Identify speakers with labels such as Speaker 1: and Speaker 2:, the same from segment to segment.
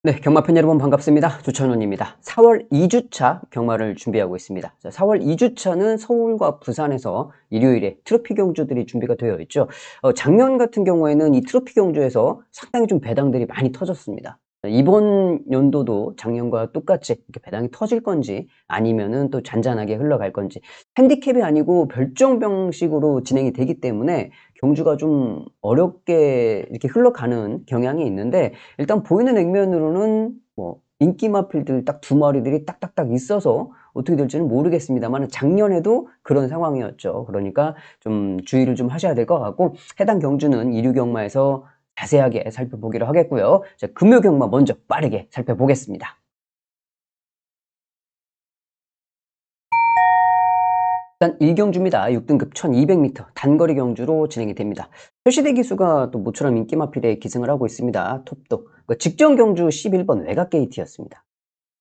Speaker 1: 네, 경마팬 여러분 반갑습니다. 조천원입니다. 4월 2주차 경마를 준비하고 있습니다. 자, 4월 2주차는 서울과 부산에서 일요일에 트로피 경주들이 준비가 되어 있죠. 작년 같은 경우에는 이 트로피 경주에서 상당히 좀 배당들이 많이 터졌습니다. 이번 연도도 작년과 똑같이 이렇게 배당이 터질 건지 아니면은 또 잔잔하게 흘러갈 건지 핸디캡이 아니고 별정 병식으로 진행이 되기 때문에 경주가 좀 어렵게 이렇게 흘러가는 경향이 있는데 일단 보이는 액면으로는 뭐 인기 마필들 딱 두 마리들이 딱딱딱 있어서 어떻게 될지는 모르겠습니다만 작년에도 그런 상황이었죠. 그러니까 좀 주의를 좀 하셔야 될 것 같고 해당 경주는 이류 경마에서 자세하게 살펴보기로 하겠고요. 자, 금요 경마 먼저 빠르게 살펴보겠습니다. 일단 1경주입니다. 6등급 1200m 단거리 경주로 진행이 됩니다. 표시대 기수가 또 모처럼 인기마필에 기승을 하고 있습니다. 톱도 직전 경주 11번 외곽 게이트였습니다.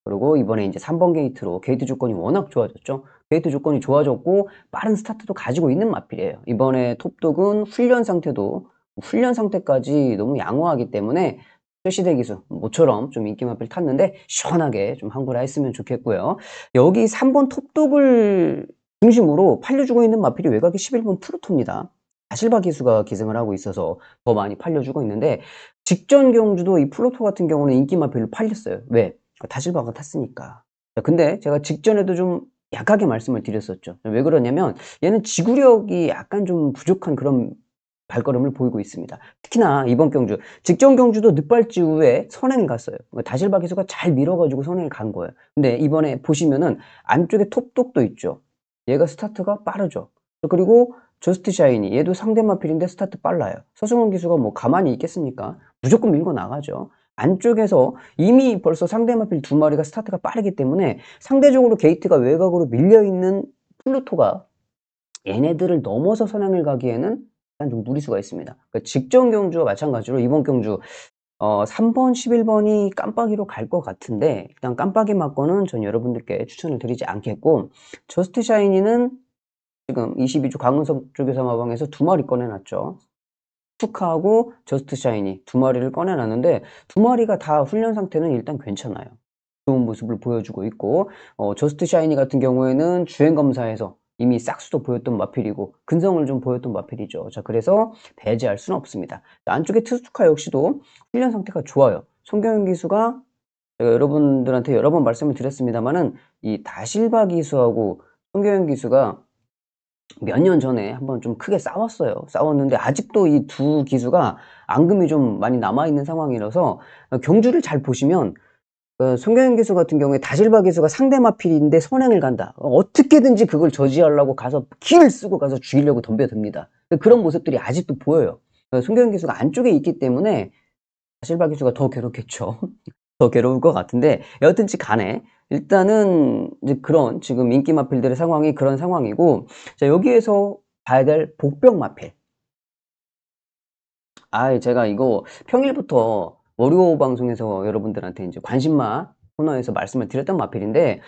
Speaker 1: 그리고 이번에 이제 3번 게이트로 게이트 조건이 워낙 좋아졌죠. 게이트 조건이 좋아졌고 빠른 스타트도 가지고 있는 마필이에요. 이번에 톱독은 훈련 상태까지 너무 양호하기 때문에 표시대 기수 모처럼 좀 인기 마필 탔는데 시원하게 좀 항구라 했으면 좋겠고요. 여기 3번 톱독을 중심으로 팔려주고 있는 마필이 외곽이 11번 프루토입니다. 다실바 기수가 기승을 하고 있어서 더 많이 팔려주고 있는데 직전 경주도 이 플루토 같은 경우는 인기 마필로 팔렸어요. 왜? 다실바가 탔으니까. 근데 제가 직전에도 좀 약하게 말씀을 드렸었죠. 왜 그러냐면 얘는 지구력이 약간 좀 부족한 그런 발걸음을 보이고 있습니다. 특히나 이번 경주, 직전 경주도 늦발지 후에 선행을 갔어요. 다실바 기수가 잘 밀어가지고 선행을 간 거예요. 근데 이번에 보시면은 안쪽에 톱독도 있죠. 얘가 스타트가 빠르죠. 그리고 저스트 샤이니 얘도 상대 마필인데 스타트 빨라요. 서승원 기수가 뭐 가만히 있겠습니까? 무조건 밀고 나가죠. 안쪽에서 이미 벌써 상대 마필 두 마리가 스타트가 빠르기 때문에 상대적으로 게이트가 외곽으로 밀려있는 플루토가 얘네들을 넘어서 선행을 가기에는 약간 좀 무리수가 있습니다. 그러니까 직전 경주와 마찬가지로 이번 경주 3번, 11번이 깜빡이로 갈 것 같은데 일단 깜빡이 맞고는 전 여러분들께 추천을 드리지 않겠고 저스트 샤이니는 지금 22주 강은석 쪽에서 마방에서 두 마리 꺼내놨죠. 투카하고 저스트 샤이니 두 마리를 꺼내놨는데 두 마리가 다 훈련 상태는 일단 괜찮아요. 좋은 모습을 보여주고 있고 저스트 샤이니 같은 경우에는 주행검사에서 이미 싹수도 보였던 마필이고 근성을 좀 보였던 마필이죠. 자, 그래서 배제할 수는 없습니다. 안쪽에 트스투카 역시도 훈련 상태가 좋아요. 송경현 기수가 제가 여러분들한테 여러 번 말씀을 드렸습니다만은 이 다실바 기수하고 송경현 기수가 몇 년 전에 한번 좀 크게 싸웠어요. 싸웠는데 아직도 이 두 기수가 앙금이 좀 많이 남아있는 상황이라서 경주를 잘 보시면 송경현 기수 같은 경우에 다실바 기수가 상대 마필인데 선행을 간다. 어떻게든지 그걸 저지하려고 가서 키를 쓰고 가서 죽이려고 덤벼듭니다. 그런 모습들이 아직도 보여요. 송경현 기수가 안쪽에 있기 때문에 다실바 기수가 더 괴롭겠죠. 더 괴로울 것 같은데 여하튼지 간에 일단은 이제 그런 지금 인기 마필들의 상황이 그런 상황이고 자, 여기에서 봐야 될 복병 마필. 제가 이거 평일부터 월요 방송에서 여러분들한테 이제 관심마 코너에서 말씀을 드렸던 마필인데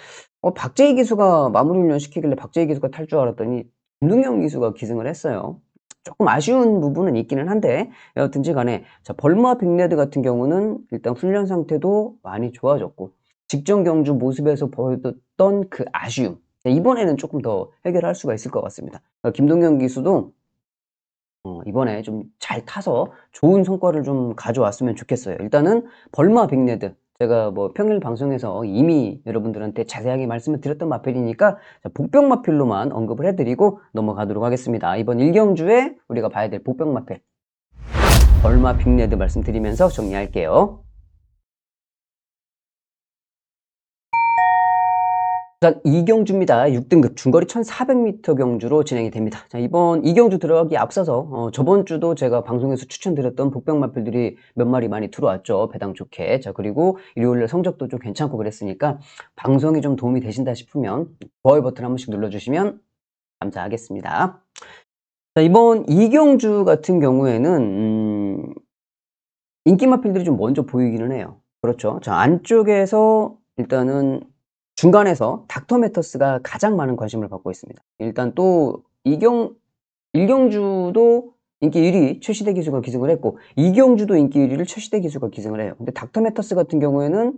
Speaker 1: 박재희 기수가 마무리 훈련 시키길래 박재희 기수가 탈 줄 알았더니 김동영 기수가 기승을 했어요. 조금 아쉬운 부분은 있기는 한데 여하튼지 간에 자, 벌마 빅레드 같은 경우는 일단 훈련 상태도 많이 좋아졌고 직전 경주 모습에서 보였던 그 아쉬움 이번에는 조금 더 해결할 수가 있을 것 같습니다. 김동영 기수도 이번에 좀 잘 타서 좋은 성과를 좀 가져왔으면 좋겠어요. 일단은 벌마 빅레드 제가 뭐 평일 방송에서 이미 여러분들한테 자세하게 말씀을 드렸던 마필이니까 복병 마필로만 언급을 해드리고 넘어가도록 하겠습니다. 이번 1경주에 우리가 봐야 될 복병 마필 벌마 빅레드 말씀드리면서 정리할게요. 일단 2경주입니다. 6등급 중거리 1400m 경주로 진행이 됩니다. 자, 이번 2경주 들어가기 앞서서 저번 주도 제가 방송에서 추천드렸던 복병마필들이 몇 마리 많이 들어왔죠. 배당 좋게. 자, 그리고 일요일날 성적도 좀 괜찮고 그랬으니까 방송이 좀 도움이 되신다 싶으면 좋아요 버튼 한 번씩 눌러주시면 감사하겠습니다. 자, 이번 2경주 같은 경우에는 인기 마필들이 좀 먼저 보이기는 해요. 그렇죠. 자, 안쪽에서 일단은 중간에서 닥터 매터스가 가장 많은 관심을 받고 있습니다. 일단 또 1경주도 인기 1위 최시대 기수가 기승을 했고 이경주도 인기 1위를 최시대 기수가 기승을 해요. 근데 닥터메터스 같은 경우에는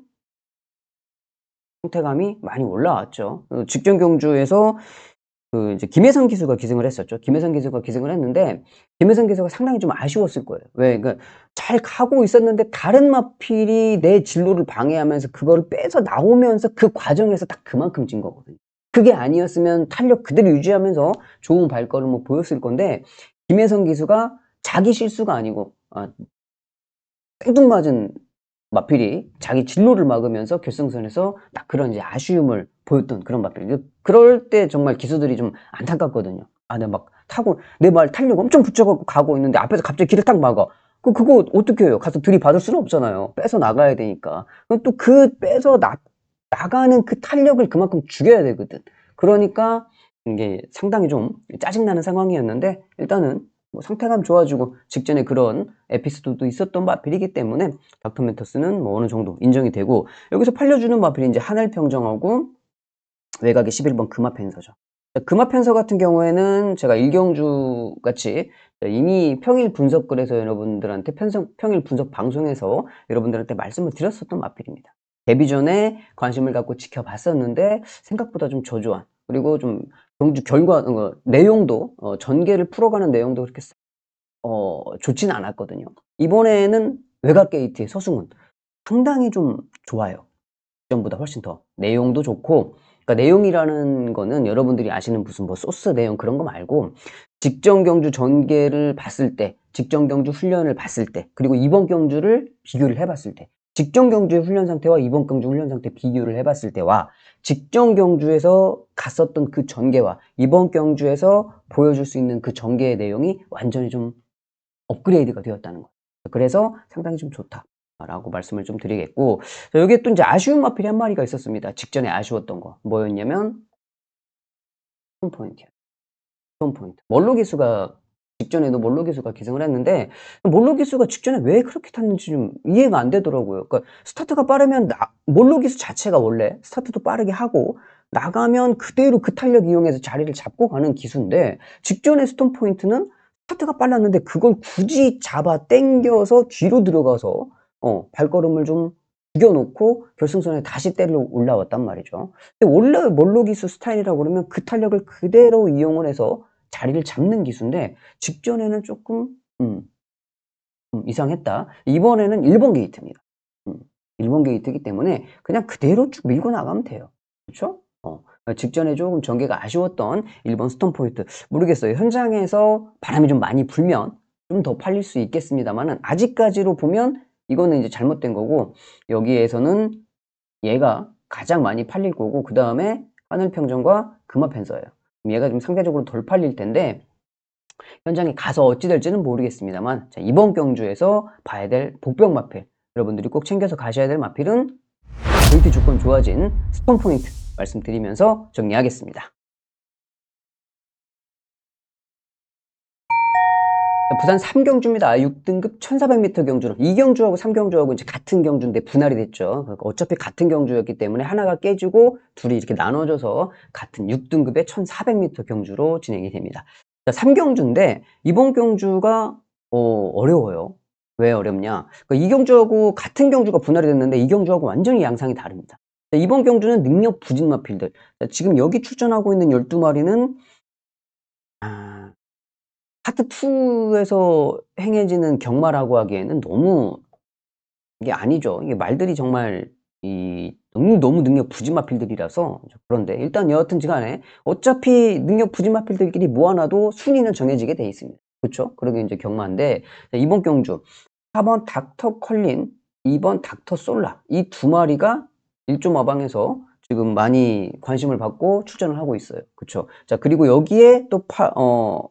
Speaker 1: 성태감이 많이 올라왔죠. 직전 경주에서 이제 김혜성 기수가 기승을 했었죠. 김혜성 기수가 기승을 했는데 김혜성 기수가 상당히 좀 아쉬웠을 거예요. 왜? 그러니까 잘 가고 있었는데 다른 마필이 내 진로를 방해하면서 그거를 빼서 나오면서 그 과정에서 딱 그만큼 진 거거든요. 그게 아니었으면 탄력 그대로 유지하면서 좋은 발걸음을 보였을 건데 김혜성 기수가 자기 실수가 아니고 생뚱맞은 마필이 자기 진로를 막으면서 결승선에서 딱 그런 이제 아쉬움을 보였던 그런 마필. 그럴 때 정말 기수들이 좀 안타깝거든요. 내가 막 타고 내 말 탄력 엄청 붙여갖고 가고 있는데 앞에서 갑자기 길을 딱 막아. 그거 어떻게 해요? 가서 들이받을 수는 없잖아요. 빼서 나가야 되니까. 또 빼서 나가는 그 탄력을 그만큼 죽여야 되거든. 그러니까 이게 상당히 좀 짜증나는 상황이었는데 일단은 뭐 상태감 좋아지고 직전에 그런 에피소드도 있었던 마필이기 때문에 닥터메터스는 뭐 어느 정도 인정이 되고 여기서 팔려주는 마필이 이제 하늘평정하고 외곽의 11번 금화펜서죠. 금화펜서 같은 경우에는 제가 일경주 같이 이미 평일 분석글에서 여러분들한테 평일 분석 방송에서 여러분들한테 말씀을 드렸었던 마필입니다. 데뷔 전에 관심을 갖고 지켜봤었는데 생각보다 좀 저조한 그리고 좀 경주 결과 내용도 전개를 풀어가는 내용도 그렇게 좋지는 않았거든요. 이번에는 외곽 게이트의 서승훈 상당히 좀 좋아요. 전보다 훨씬 더 내용도 좋고 그러니까 내용이라는 거는 여러분들이 아시는 무슨 뭐 소스 내용 그런 거 말고 직전 경주 전개를 봤을 때 직전 경주 훈련을 봤을 때 그리고 이번 경주를 비교를 해봤을 때 직전 경주의 훈련 상태와 이번 경주 훈련 상태 비교를 해봤을 때와 직전 경주에서 갔었던 그 전개와 이번 경주에서 보여줄 수 있는 그 전개의 내용이 완전히 좀 업그레이드가 되었다는 거예요. 그래서 상당히 좀 좋다라고 말씀을 좀 드리겠고 여기에 또 이제 아쉬운 마필이 한 마리가 있었습니다. 직전에 아쉬웠던 거 뭐였냐면 스톤 포인트예요. 스톤 포인트. 멀로 기수가 직전에도 멀로 기수가 기승을 했는데 멀로 기수가 직전에 왜 그렇게 탔는지 좀 이해가 안 되더라고요. 그러니까 스타트가 빠르면 멀로 기수 자체가 원래 스타트도 빠르게 하고 나가면 그대로 그 탄력 이용해서 자리를 잡고 가는 기수인데 직전에 스톤 포인트는 스타트가 빨랐는데 그걸 굳이 잡아 당겨서 뒤로 들어가서 발걸음을 좀 죽여놓고 결승선에 다시 때려 올라왔단 말이죠. 근데 원래 멀로 기수 스타일이라고 그러면 그 탄력을 그대로 이용을 해서 자리를 잡는 기수인데 직전에는 조금 이상했다. 이번에는 1번 게이트입니다. 1번 게이트이기 때문에 그냥 그대로 쭉 밀고 나가면 돼요. 그렇죠? 직전에 조금 전개가 아쉬웠던 1번 스톤 포인트 모르겠어요. 현장에서 바람이 좀 많이 불면 좀 더 팔릴 수 있겠습니다만은 아직까지로 보면 이거는 이제 잘못된 거고 여기에서는 얘가 가장 많이 팔릴 거고 그 다음에 하늘평정과 금화펜서예요. 얘가 좀 상대적으로 덜 팔릴 텐데 현장에 가서 어찌 될지는 모르겠습니다만 자, 이번 경주에서 봐야 될 복병 마필 여러분들이 꼭 챙겨서 가셔야 될 마필은 게이트 조건 좋아진 스톤 포인트 말씀드리면서 정리하겠습니다. 부산 3경주입니다. 6등급 1400m 경주로 2경주하고 3경주하고 이제 같은 경주인데 분할이 됐죠. 그러니까 어차피 같은 경주였기 때문에 하나가 깨지고 둘이 이렇게 나눠져서 같은 6등급의 1400m 경주로 진행이 됩니다. 자, 3경주인데 이번 경주가 어려워요. 왜 어렵냐? 그러니까 이 경주하고 같은 경주가 분할이 됐는데 이 경주하고 완전히 양상이 다릅니다. 자, 이번 경주는 능력 부진 마필들. 자, 지금 여기 출전하고 있는 12마리는 파트 2에서 행해지는 경마라고 하기에는 너무 이게 아니죠. 이게 말들이 정말 너무 능력 부진 마필들이라서 그런데 일단 여하튼 간에 어차피 능력 부진 마필들끼리 모아놔도 순위는 정해지게 돼 있습니다. 그렇죠? 그러게 이제 경마인데 이번 경주 4번 닥터 컬린, 2번 닥터 솔라 이 두 마리가 1조 마방에서 지금 많이 관심을 받고 출전을 하고 있어요. 그쵸? 자, 그리고 여기에 또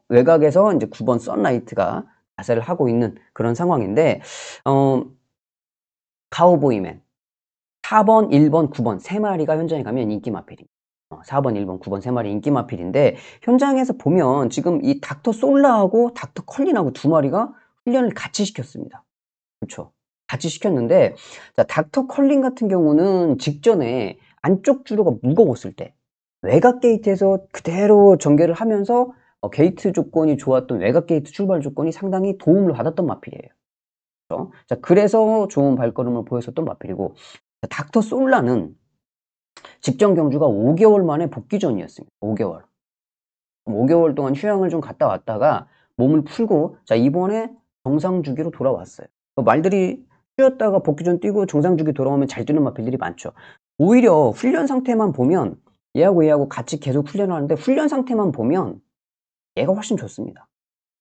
Speaker 1: 외곽에서 이제 9번 썬라이트가 자세를 하고 있는 그런 상황인데, 카우보이맨 4번, 1번, 9번 세 마리가 현장에 가면 인기 마필입니다. 4번, 1번, 9번 세 마리 인기 마필인데 현장에서 보면 지금 이 닥터 솔라하고 닥터 컬린하고 두 마리가 훈련을 같이 시켰습니다. 그렇죠. 같이 시켰는데 자, 닥터 컬린 같은 경우는 직전에 안쪽 주로가 무거웠을 때 외곽 게이트에서 그대로 전개를 하면서 게이트 조건이 좋았던 외곽 게이트 출발 조건이 상당히 도움을 받았던 마필이에요. 그렇죠? 자, 그래서 좋은 발걸음을 보였었던 마필이고, 닥터 솔라는 직전 경주가 5개월 만에 복귀전이었습니다. 5개월. 5개월 동안 휴양을 좀 갔다 왔다가 몸을 풀고 자, 이번에 정상 주기로 돌아왔어요. 말들이 쉬었다가 복귀전 뛰고 정상 주기 돌아오면 잘 뛰는 마필들이 많죠. 오히려 훈련 상태만 보면 얘하고 같이 계속 훈련을 하는데 훈련 상태만 보면 얘가 훨씬 좋습니다.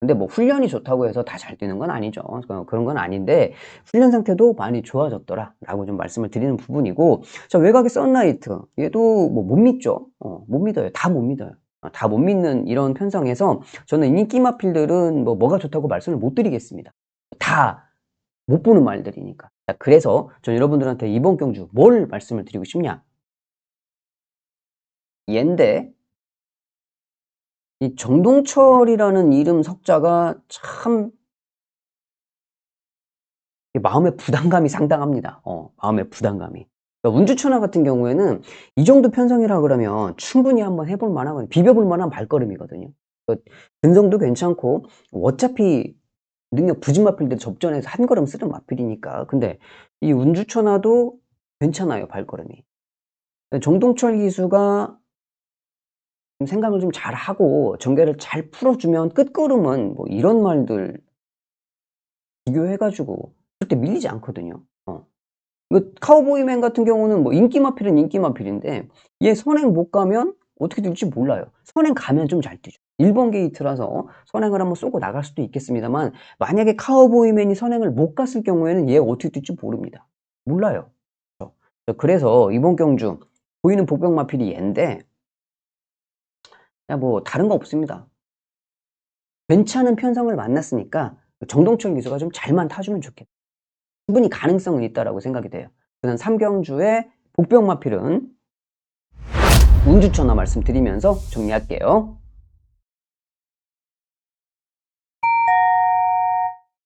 Speaker 1: 근데 뭐 훈련이 좋다고 해서 다 잘 뛰는 건 아니죠. 그런 건 아닌데 훈련 상태도 많이 좋아졌더라라고 좀 말씀을 드리는 부분이고, 자, 외곽의 썬라이트 얘도 뭐 못 믿죠. 못 믿어요. 다 못 믿어요. 다 못 믿는 이런 편성에서 저는 인기 마필들은 뭐가 좋다고 말씀을 못 드리겠습니다. 다 못 보는 말들이니까. 자, 그래서 전 여러분들한테 이번 경주 뭘 말씀을 드리고 싶냐? 얘인데 이 정동철이라는 이름 석자가 참 마음의 부담감이 상당합니다. 마음의 부담감이. 그러니까 운주천하 같은 경우에는 이 정도 편성이라 그러면 충분히 한번 해볼 만한, 비벼볼 만한 발걸음이거든요. 근성도 괜찮고 어차피 능력 부진 마필들 접전에서 한 걸음 쓰는 마필이니까. 근데 이 운주천하도 괜찮아요, 발걸음이. 정동철 기수가 생각을 좀 잘하고 전개를 잘 풀어주면 끝걸음은 뭐 이런 말들 비교해 가지고 절대 밀리지 않거든요. 이거 카우보이맨 같은 경우는 뭐 인기 마필은 인기 마필인데 얘 선행 못 가면 어떻게 될지 몰라요. 선행 가면 좀 잘 뛰죠. 1번 게이트라서 선행을 한번 쏘고 나갈 수도 있겠습니다만, 만약에 카우보이맨이 선행을 못 갔을 경우에는 얘 어떻게 뛸지 모릅니다. 몰라요. 그래서 이번 경주 보이는 복병 마필이 얘인데 그냥 뭐 다른 거 없습니다. 괜찮은 편성을 만났으니까 정동철 기수가 좀 잘만 타주면 좋겠다. 충분히 가능성은 있다라고 생각이 돼요. 저는 3경주의 복병 마필은 운주천하 말씀드리면서 정리할게요.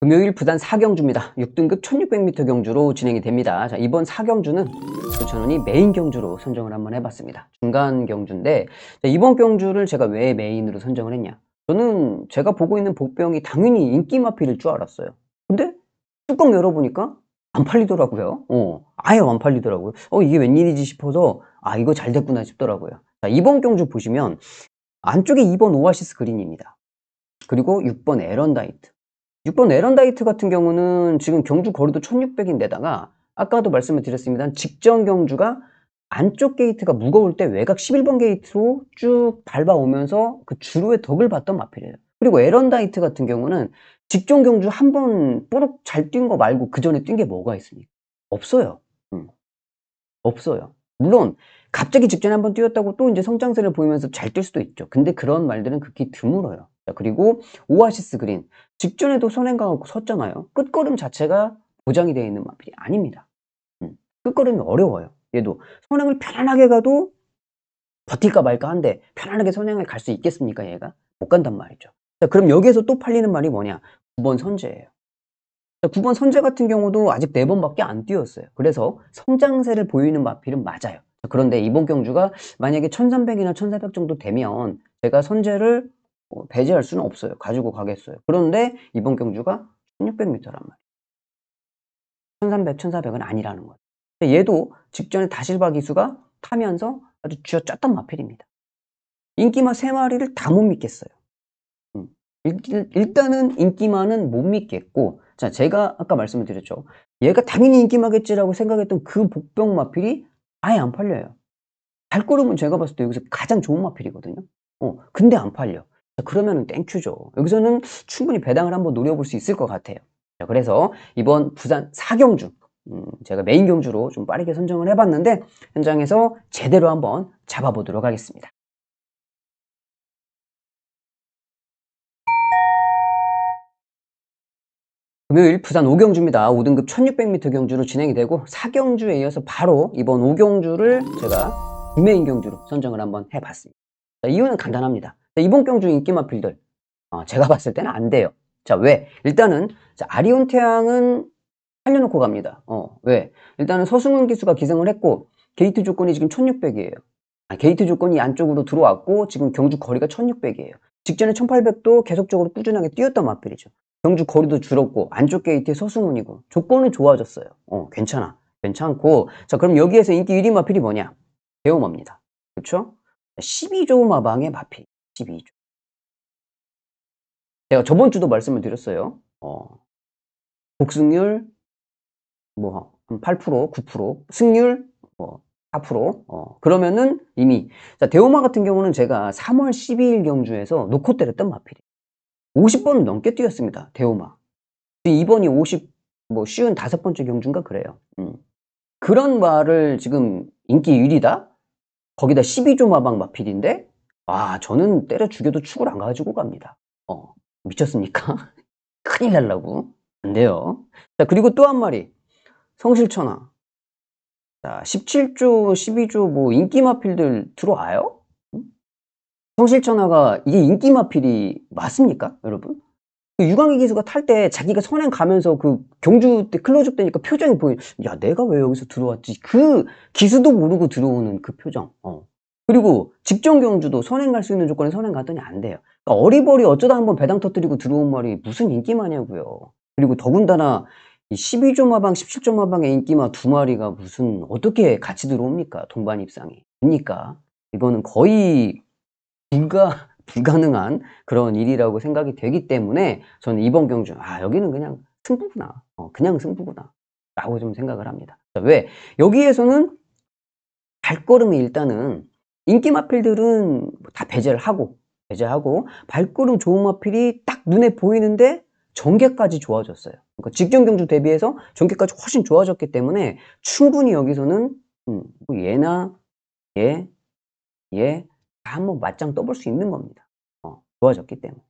Speaker 1: 금요일 부단 4경주입니다. 6등급 1600m 경주로 진행이 됩니다. 자, 이번 4경주는 조천원이 메인 경주로 선정을 한번 해봤습니다. 중간 경주인데, 자, 이번 경주를 제가 왜 메인으로 선정을 했냐? 저는 제가 보고 있는 복병이 당연히 인기 마필일 줄 알았어요. 근데 뚜껑 열어보니까 안 팔리더라고요. 아예 안 팔리더라고요. 이게 웬일이지 싶어서 이거 잘 됐구나 싶더라고요. 자, 이번 경주 보시면 안쪽에 2번 오아시스 그린입니다. 그리고 6번 에런다이트. 6번 에런다이트 같은 경우는 지금 경주 거리도 1600인데다가 아까도 말씀을 드렸습니다. 직전 경주가 안쪽 게이트가 무거울 때 외곽 11번 게이트로 쭉 밟아오면서 그 주로의 덕을 봤던 마필이에요. 그리고 에런다이트 같은 경우는 직전 경주 한 번 뽀록 잘 뛴 거 말고 그 전에 뛴 게 뭐가 있습니까? 없어요. 없어요. 물론 갑자기 직전에 한번 뛰었다고 또 이제 성장세를 보이면서 잘 뛸 수도 있죠. 근데 그런 말들은 극히 드물어요. 자, 그리고 오아시스 그린 직전에도 선행강하고 섰잖아요. 끝걸음 자체가 보장이 되어 있는 마필이 아닙니다. 끝걸음이 어려워요. 얘도 선행을 편안하게 가도 버틸까 말까 한데 편안하게 선행을 갈 수 있겠습니까? 얘가 못 간단 말이죠. 자, 그럼 여기에서 또 팔리는 말이 뭐냐? 9번 선제예요. 9번 선제 같은 경우도 아직 4번밖에 안 뛰었어요. 그래서 성장세를 보이는 마필은 맞아요. 그런데 이번 경주가 만약에 1300이나 1400 정도 되면 제가 선제를 배제할 수는 없어요. 가지고 가겠어요. 그런데 이번 경주가 1600m란 말이에요. 1300, 1400은 아니라는 거예요. 얘도 직전에 다실바 기수가 타면서 아주 쥐어짰던 마필입니다. 인기마 3마리를 다 못 믿겠어요. 일단은 인기마는 못 믿겠고, 자, 제가 아까 말씀을 드렸죠. 얘가 당연히 인기마겠지라고 생각했던 그 복병 마필이 아예 안 팔려요. 발걸음은 제가 봤을 때 여기서 가장 좋은 마필이거든요. 근데 안 팔려. 자, 그러면은 땡큐죠. 여기서는 충분히 배당을 한번 노려볼 수 있을 것 같아요. 자, 그래서 이번 부산 4경주, 제가 메인 경주로 좀 빠르게 선정을 해봤는데, 현장에서 제대로 한번 잡아보도록 하겠습니다. 금요일 부산 5경주입니다. 5등급 1600m 경주로 진행이 되고 4경주에 이어서 바로 이번 5경주를 제가 메인 경주로 선정을 한번 해봤습니다. 자, 이유는 간단합니다. 자, 이번 경주 인기 마필들 제가 봤을 때는 안 돼요. 자, 왜? 일단은 자, 아리온 태양은 살려놓고 갑니다. 왜? 일단은 서승훈 기수가 기승을 했고 게이트 조건이 지금 1600이에요. 게이트 조건이 안쪽으로 들어왔고 지금 경주 거리가 1600이에요. 직전에 1800도 계속적으로 꾸준하게 뛰었던 마필이죠. 경주 거리도 줄었고 안쪽 게이트에 서수문이고 조건은 좋아졌어요. 괜찮아. 괜찮고 자 그럼 여기에서 인기 1위 마필이 뭐냐? 대호마입니다. 그쵸? 12조 마방의 마필 12조. 제가 저번 주도 말씀을 드렸어요. 복승률 뭐 한 8%, 9%, 승률 뭐 4%. 그러면은 이미 자 대호마 같은 경우는 제가 3월 12일 경주에서 놓고 때렸던 마필이에요. 50번 넘게 뛰었습니다. 대호마. 이번이 50 뭐 55번째 경주인가 그래요. 그런 말을 지금 인기 1위다? 거기다 12조 마방 마필인데 저는 때려 죽여도 축을 안 가지고 갑니다. 미쳤습니까? 큰일 날라고. 안 돼요. 자 그리고 또 한 마리 성실천하. 자 17조 12조 뭐 인기 마필들 들어와요? 성실천하가 이게 인기 마필이 맞습니까 여러분? 그 유광희 기수가 탈 때 자기가 선행 가면서 그 경주 때 클로즈업 되니까 표정이 보여. 야 내가 왜 여기서 들어왔지? 그 기수도 모르고 들어오는 그 표정. 그리고 직전 경주도 선행 갈 수 있는 조건에 선행 갔더니 안 돼요. 그러니까 어리버리 어쩌다 한번 배당 터뜨리고 들어온 말이 무슨 인기마냐고요. 그리고 더군다나 이 12조 마방, 17조 마방의 인기마 두 마리가 무슨 어떻게 같이 들어옵니까? 동반 입상이. 됩니까? 이거는 거의 불가능한 그런 일이라고 생각이 되기 때문에 저는 이번 경주 여기는 그냥 승부구나. 그냥 승부구나. 라고 좀 생각을 합니다. 왜? 여기에서는 발걸음이 일단은 인기 마필들은 다 배제하고 발걸음 좋은 마필이 딱 눈에 보이는데 전개까지 좋아졌어요. 그러니까 직전 경주 대비해서 전개까지 훨씬 좋아졌기 때문에 충분히 여기서는 뭐 얘나 얘 다 한번 맞짱 떠볼 수 있는 겁니다. 좋아졌기 때문에.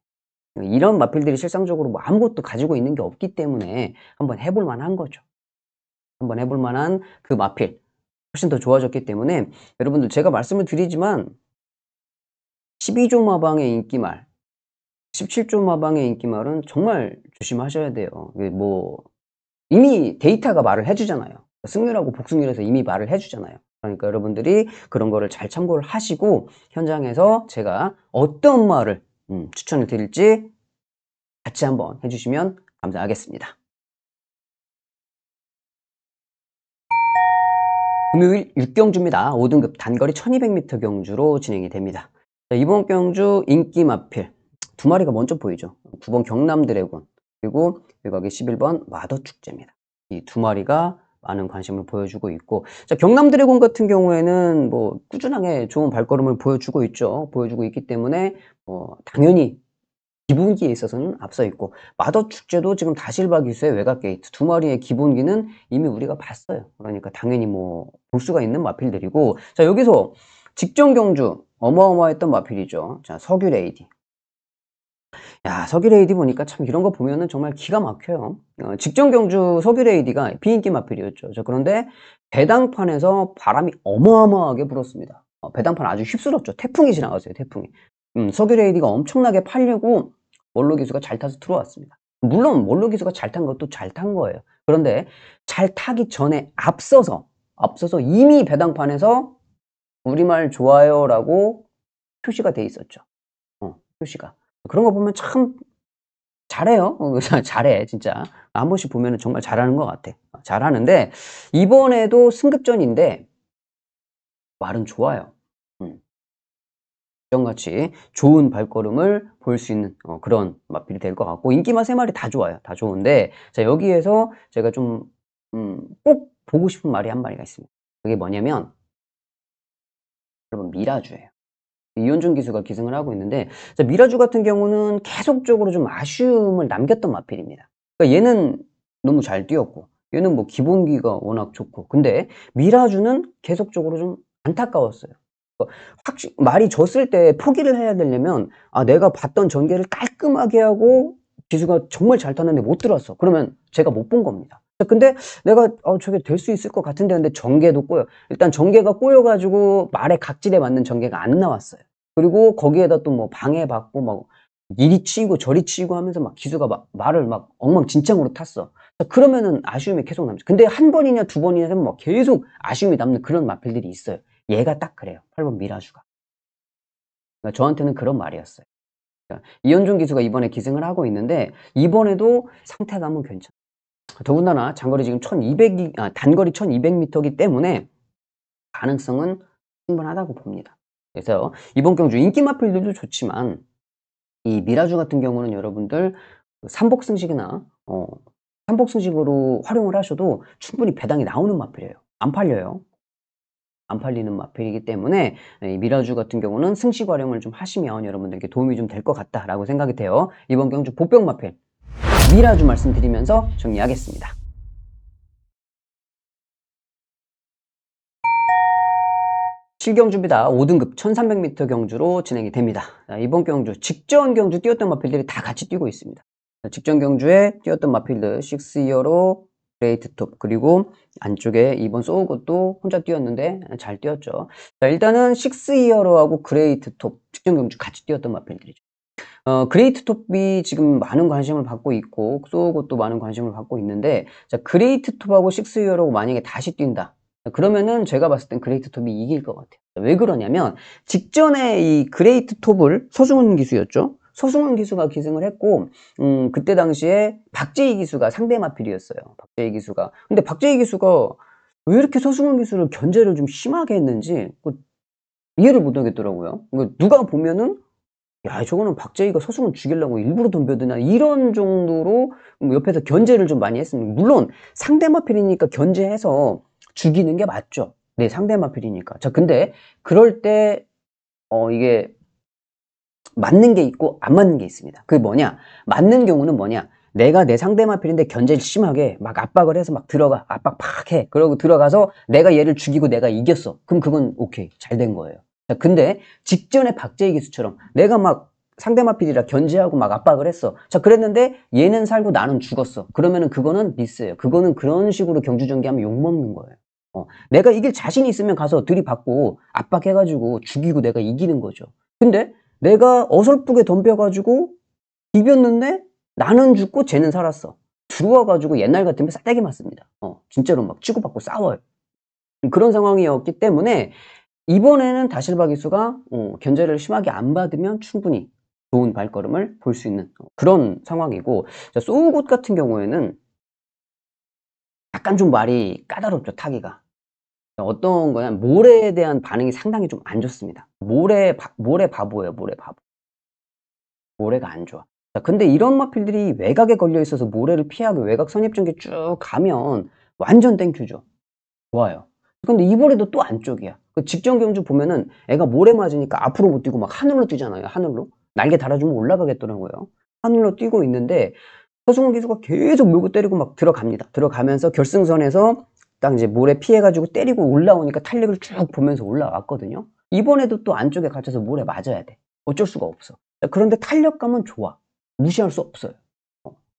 Speaker 1: 이런 마필들이 실상적으로 뭐 아무것도 가지고 있는 게 없기 때문에 한번 해볼 만한 거죠. 한번 해볼 만한 그 마필 훨씬 더 좋아졌기 때문에 여러분들 제가 말씀을 드리지만 12조 마방의 인기말 17조 마방의 인기말은 정말 조심하셔야 돼요. 이게 뭐 이미 데이터가 말을 해주잖아요. 승률하고 복승률에서 이미 말을 해주잖아요. 그러니까 여러분들이 그런 거를 잘 참고를 하시고 현장에서 제가 어떤 말을 추천을 드릴지 같이 한번 해주시면 감사하겠습니다. 금요일 6경주입니다. 5등급 단거리 1200m 경주로 진행이 됩니다. 자, 이번 경주 인기 마필 두 마리가 먼저 보이죠. 9번 경남 드래곤 그리고 외곽의 11번 마더 축제입니다. 이 두 마리가 많은 관심을 보여주고 있고 자, 경남 드래곤 같은 경우에는 뭐 꾸준하게 좋은 발걸음을 보여주고 있죠. 보여주고 있기 때문에 당연히 기본기에 있어서는 앞서 있고 마더 축제도 지금 다실바 기수의 외곽 게이트 두 마리의 기본기는 이미 우리가 봤어요. 그러니까 당연히 뭐 볼 수가 있는 마필들이고 자 여기서 직전 경주 어마어마했던 마필이죠. 자 석유 레이디. 야 석유 레이디 보니까 참 이런 거 보면은 정말 기가 막혀요. 직전 경주 석유 레이디가 비인기 마필이었죠. 자 그런데 배당판에서 바람이 어마어마하게 불었습니다. 배당판 아주 휩쓸었죠. 태풍이 지나갔어요. 태풍이. 석유 레이디가 엄청나게 팔리고 원로 기수가 잘 타서 들어왔습니다. 물론 원로 기수가 잘 탄 것도 잘 탄 거예요. 그런데 잘 타기 전에 앞서서 이미 배당판에서 우리말 좋아요라고 표시가 돼 있었죠. 표시가. 그런 거 보면 참 잘해요. 잘해 진짜. 한 번씩 보면은 정말 잘하는 것 같아. 잘하는데 이번에도 승급전인데 말은 좋아요. 같이 좋은 발걸음을 보일 수 있는 그런 마필이 될 것 같고 인기마 3마리 다 좋아요. 다 좋은데 자 여기에서 제가 좀 꼭 보고 싶은 말이 한 마리가 있습니다. 그게 뭐냐면 여러분 미라주예요. 이현준 기수가 기승을 하고 있는데 자 미라주 같은 경우는 계속적으로 좀 아쉬움을 남겼던 마필입니다. 그러니까 얘는 너무 잘 뛰었고 얘는 뭐 기본기가 워낙 좋고 근데 미라주는 계속적으로 좀 안타까웠어요. 말이 졌을 때 포기를 해야 되려면 내가 봤던 전개를 깔끔하게 하고 기수가 정말 잘 탔는데 못 들었어. 그러면 제가 못 본 겁니다. 근데 내가 저게 될 수 있을 것 같은데 근데 전개도 꼬여. 일단 전개가 꼬여 가지고 말의 각질에 맞는 전개가 안 나왔어요. 그리고 거기에다 또 뭐 방해받고 막 이리 치이고 저리 치이고 하면서 막 기수가 막 말을 막 엉망진창으로 탔어. 그러면은 아쉬움이 계속 남죠. 근데 한 번이냐 두 번이냐 하면 막 계속 아쉬움이 남는 그런 마필들이 있어요. 얘가 딱 그래요. 8번 미라주가. 그러니까 저한테는 그런 말이었어요. 이현종 기수가 이번에 기승을 하고 있는데 이번에도 상태감은 괜찮아요. 더군다나 장거리 지금 1200이 단거리 1200m이기 때문에 가능성은 충분하다고 봅니다. 그래서 이번 경주 인기 마필들도 좋지만 이 미라주 같은 경우는 여러분들 삼복 승식이나 삼복 승식으로 활용을 하셔도 충분히 배당이 나오는 마필이에요. 안 팔려요. 안 팔리는 마필이기 때문에 이 미라주 같은 경우는 승식 활용을 좀 하시면 여러분들께 도움이 좀 될 것 같다라고 생각이 돼요. 이번 경주 보병 마필 미라주 말씀드리면서 정리하겠습니다. 실경주입니다. 5등급 1300m 경주로 진행이 됩니다. 이번 경주 직전 경주 뛰었던 마필들이 다 같이 뛰고 있습니다. 직전 경주에 뛰었던 마필들 6이어로 그레이트 톱 그리고 안쪽에 이번 쏘우것도 혼자 뛰었는데 잘 뛰었죠. 자, 일단은 6이어로하고 그레이트 톱 직전 경주 같이 뛰었던 마필들이죠. 그레이트 톱이 지금 많은 관심을 받고 있고 쏘우것도 많은 관심을 받고 있는데 자, 그레이트 톱하고 6이어로 만약에 다시 뛴다. 그러면은 제가 봤을 땐 그레이트 톱이 이길 것 같아요. 왜 그러냐면 직전에 이 그레이트 톱을 서승훈 기수였죠. 서승훈 기수가 기승을 했고 그때 당시에 박재희 기수가 상대 마필이었어요. 박재희 기수가. 근데 박재희 기수가 왜 이렇게 서승훈 기수를 견제를 좀 심하게 했는지 이해를 못 하겠더라고요. 누가 보면은 야, 저거는 박재희가 서승훈 죽이려고 일부러 덤벼드나 이런 정도로 옆에서 견제를 좀 많이 했습니다. 물론 상대 마필이니까 견제해서 죽이는 게 맞죠. 네, 상대 마필이니까. 자, 근데 그럴 때 이게 맞는 게 있고 안 맞는 게 있습니다. 그게 뭐냐? 맞는 경우는 뭐냐? 내가 내 상대 마필인데 견제를 심하게 막 압박을 해서 막 들어가. 압박 팍 해. 그러고 들어가서 내가 얘를 죽이고 내가 이겼어. 그럼 그건 오케이. 잘 된 거예요. 자, 근데 직전에 박재희 기수처럼 내가 막 상대 마필이라 견제하고 막 압박을 했어. 자, 그랬는데 얘는 살고 나는 죽었어. 그러면은 그거는 미스예요. 그거는 그런 식으로 경주 전개하면 욕먹는 거예요. 내가 이길 자신이 있으면 가서 들이받고 압박해가지고 죽이고 내가 이기는 거죠. 근데 내가 어설프게 덤벼가지고 비볐는데 나는 죽고 쟤는 살았어. 들어와가지고 옛날 같으면 싸대기 맞습니다. 진짜로 막 치고받고 싸워요. 그런 상황이었기 때문에 이번에는 다실바 기수가 견제를 심하게 안 받으면 충분히 좋은 발걸음을 볼 수 있는 그런 상황이고 자, 소우굿 같은 경우에는 약간 좀 말이 까다롭죠. 타기가. 어떤 거냐 모래에 대한 반응이 상당히 좀 안 좋습니다. 모래 바보예요. 모래 바보. 모래가 안 좋아. 자, 근데 이런 마필들이 외곽에 걸려 있어서 모래를 피하고 외곽 선입전개 쭉 가면 완전 땡큐죠. 좋아요. 근데 이번에도 또 안쪽이야. 그 직전 경주 보면은 애가 모래 맞으니까 앞으로 못 뛰고 막 하늘로 뛰잖아요. 하늘로. 날개 달아주면 올라가겠더라고요. 하늘로 뛰고 있는데 서승훈 기수가 계속 물고 때리고 막 들어갑니다. 들어가면서 결승선에서 딱 이제 모래 피해가지고 때리고 올라오니까 탄력을 쭉 보면서 올라왔거든요. 이번에도 또 안쪽에 갇혀서 모래 맞아야 돼. 어쩔 수가 없어. 그런데 탄력감은 좋아. 무시할 수 없어요.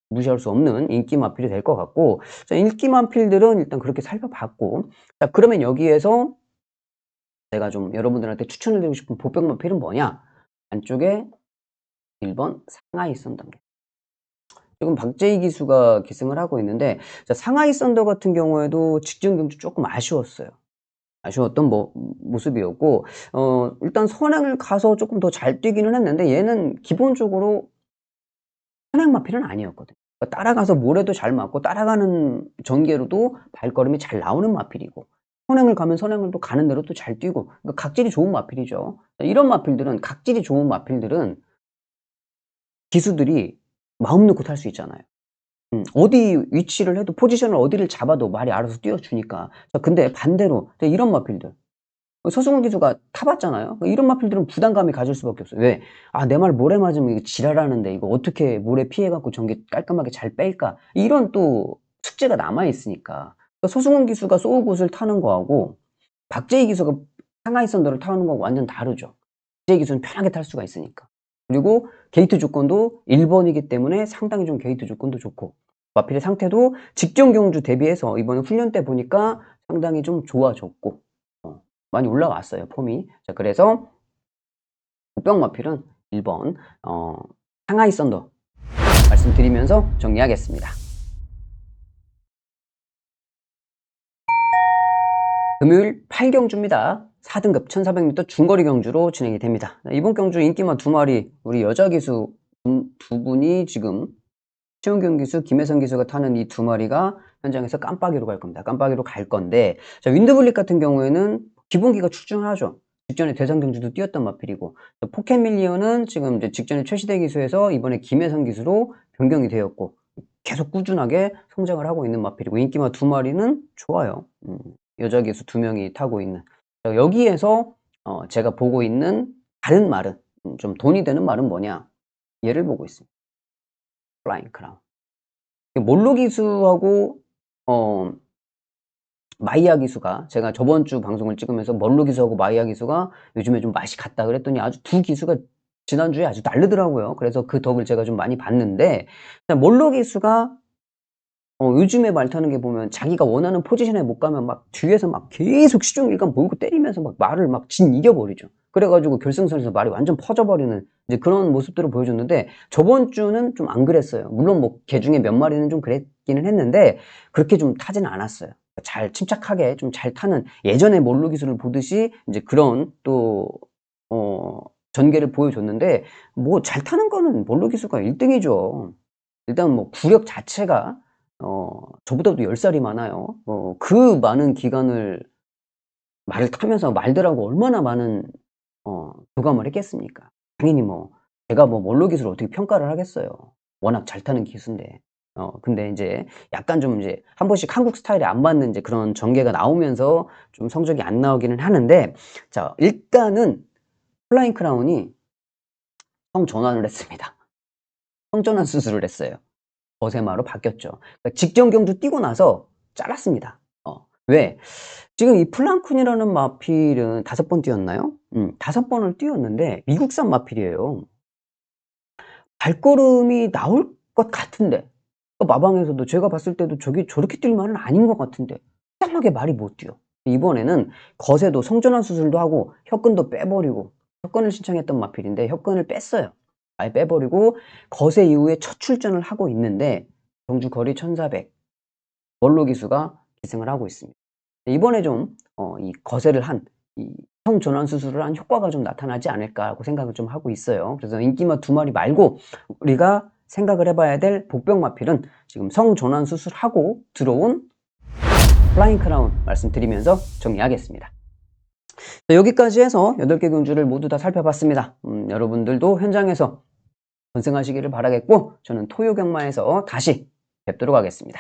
Speaker 1: 무시할 수 없는 인기 마필이 될 것 같고 자, 인기 마필들은 일단 그렇게 살펴봤고 자, 그러면 여기에서 제가 좀 여러분들한테 추천을 드리고 싶은 보병 마필은 뭐냐? 안쪽에 1번 상하이 썬더입니다. 지금 박재희 기수가 기승을 하고 있는데 자, 상하이 썬더 같은 경우에도 직전 경주 조금 아쉬웠어요. 아쉬웠던 모습이었고 일단 선행을 가서 조금 더 잘 뛰기는 했는데 얘는 기본적으로 선행 마필은 아니었거든요. 그러니까 따라가서 모래도 잘 맞고 따라가는 전개로도 발걸음이 잘 나오는 마필이고 선행을 가면 선행을 또 가는 대로 또 잘 뛰고 그러니까 각질이 좋은 마필이죠. 이런 마필들은 각질이 좋은 마필들은 기수들이 마음 놓고 탈 수 있잖아요. 어디 위치를 해도 포지션을 어디를 잡아도 말이 알아서 뛰어주니까. 자, 근데 반대로 이런 마필들 서승훈 기수가 타봤잖아요. 이런 마필들은 부담감이 가질 수밖에 없어요. 왜? 아, 내 말 모래 맞으면 이거 지랄하는데 이거 어떻게 모래 피해갖고 전개 깔끔하게 잘 뺄까? 이런 또 숙제가 남아있으니까. 서승훈 기수가 소우굿을 타는 거하고 박재희 기수가 상하이 썬더를 타는 거하고 완전 다르죠. 박재희 기수는 편하게 탈 수가 있으니까. 그리고 게이트 조건도 1번이기 때문에 상당히 좀 게이트 조건도 좋고 마필의 상태도 직전 경주 대비해서 이번에 훈련 때 보니까 상당히 좀 좋아졌고 많이 올라왔어요, 폼이. 자, 그래서 보병 마필은 1번 상하이 썬더 말씀드리면서 정리하겠습니다. 금요일 8경주입니다. 4등급 1400m 중거리 경주로 진행이 됩니다. 이번 경주 인기마 2마리 우리 여자 기수 두 분이 지금 최은경 기수, 김혜선 기수가 타는 이 2마리가 현장에서 깜빡이로 갈 겁니다. 깜빡이로 갈 건데, 자, 윈드블릭 같은 경우에는 기본기가 출중하죠. 직전에 대상 경주도 뛰었던 마필이고, 포켓 밀리언은 지금 이제 직전에 최시대 기수에서 이번에 김혜선 기수로 변경이 되었고, 계속 꾸준하게 성장을 하고 있는 마필이고, 인기마 2마리는 좋아요. 여자 기수 2명이 타고 있는. 자, 여기에서 제가 보고 있는 다른 말은, 좀 돈이 되는 말은 뭐냐? 얘를 보고 있습니다. 플라잉 크라운. 몰로 기수하고 마이야 기수가, 제가 저번 주 방송을 찍으면서 몰로 기수하고 마이야 기수가 요즘에 좀 맛이 갔다 그랬더니 아주 두 기수가 지난주에 아주 다르더라고요. 그래서 그 덕을 제가 좀 많이 봤는데, 몰로 기수가 요즘에 말 타는 게 보면 자기가 원하는 포지션에 못 가면 막 뒤에서 막 계속 시종일관 보이고 때리면서 막 말을 막 이겨버리죠. 그래가지고 결승선에서 말이 완전 퍼져버리는 이제 그런 모습들을 보여줬는데, 저번 주는 좀 안 그랬어요. 물론 뭐 개 중에 몇 마리는 좀 그랬기는 했는데 그렇게 좀 타지는 않았어요. 잘 침착하게 좀 잘 타는, 예전에 몰로 기술을 보듯이 이제 그런 또 전개를 보여줬는데, 뭐 잘 타는 거는 몰로 기수가 1등이죠. 일단 뭐 구력 자체가 저보다도 10살이 많아요. 그 많은 기간을 말을 타면서 말들하고 얼마나 많은 교감을 했겠습니까? 당연히 뭐 제가 뭐 몰로 기술을 어떻게 평가를 하겠어요. 워낙 잘 타는 기수인데. 근데 이제 약간 좀 이제 한 번씩 한국 스타일에 안 맞는 이제 그런 전개가 나오면서 좀 성적이 안 나오기는 하는데, 자, 일단은 플라잉 크라운이 성전환을 했습니다. 성전환 수술을 했어요. 거세마로 바뀌었죠. 그러니까 직전 경주 뛰고 나서 잘랐습니다. 왜? 지금 이 플랑쿤이라는 마필은 5번 뛰었나요? 5번을 뛰었는데 미국산 마필이에요. 발걸음이 나올 것 같은데, 마방에서도 제가 봤을 때도 저렇게 뛸 말은 아닌 것 같은데 이상하게 말이 못 뛰어. 이번에는 거세도 성전환 수술도 하고 혁근도 빼버리고, 혁근을 신청했던 마필인데 혁근을 뺐어요. 아예 빼버리고 거세 이후에 첫 출전을 하고 있는데 경주 거리 1400 원로 기수가 기승을 하고 있습니다. 이번에 좀 이 거세를 한, 이 성전환 수술을 한 효과가 좀 나타나지 않을까라고 생각을 좀 하고 있어요. 그래서 인기마 2마리 말고 우리가 생각을 해봐야 될 복병 마필은 지금 성전환 수술하고 들어온 플라잉 크라운 말씀드리면서 정리하겠습니다. 여기까지 해서 8개 경주를 모두 다 살펴봤습니다. 여러분들도 현장에서 건승하시기를 바라겠고, 저는 토요 경마에서 다시 뵙도록 하겠습니다.